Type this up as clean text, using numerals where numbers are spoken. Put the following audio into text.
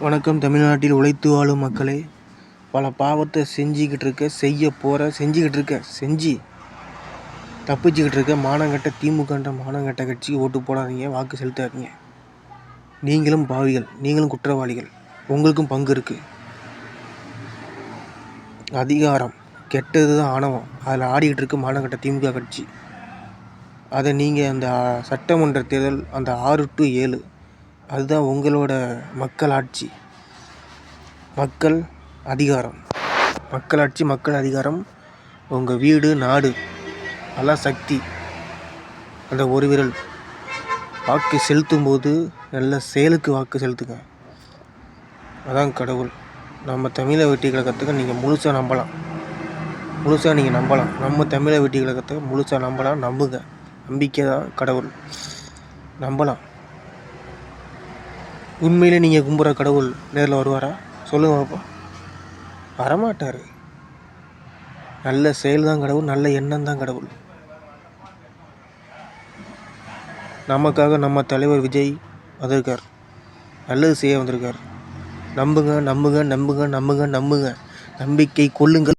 வணக்கம். தமிழ்நாட்டில் உழைத்து வாழும் மக்களே, பல பாவத்தை செஞ்சுக்கிட்டு இருக்க தப்பிச்சுக்கிட்டு இருக்க மானங்கட்ட திமுகன்ற மானங்கட்ட கட்சிக்கு ஓட்டு போடாதீங்க, வாக்கு செலுத்தாதீங்க. நீங்களும் பாவிகள், நீங்களும் குற்றவாளிகள், உங்களுக்கும் பங்கு இருக்குது. அதிகாரம் கெட்டது தான் ஆணவம், அதில் ஆடிக்கிட்டு இருக்க மானங்கட்ட திமுக கட்சி. அதை நீங்கள் அந்த சட்டமன்ற தேர்தல் அந்த 6 to 7 அதுதான் உங்களோட மக்களாட்சி, மக்கள் அதிகாரம், மக்களாட்சி, மக்கள் அதிகாரம். உங்கள் வீடு நாடு எல்லாம் சக்தி. அந்த ஒரு விரல் வாக்கு செலுத்தும் போது நல்ல செயலுக்கு வாக்கு செலுத்துங்க. அதான் கடவுள். நம்ம தமிழை வெற்றி கழகத்துக்கு நீங்கள் முழுசாக நம்பலாம். நம்ம தமிழை வெற்றி கழகத்தை முழுசாக நம்பலாம். நம்புங்க. நம்பிக்கை தான் கடவுள். நம்பலாம். உண்மையிலே நீங்கள் கும்புற கடவுள் நேரில் வருவாரா? சொல்லுங்க பாப்பா. வரமாட்டார். நல்ல செயல் தான் கடவுள், நல்ல எண்ணம் தான் கடவுள். நமக்காக நம்ம தலைவர் விஜய் வந்திருக்கார், நல்லது செய்ய வந்திருக்கார். நம்புங்க, நம்பிக்கை கொள்ளுங்கள்.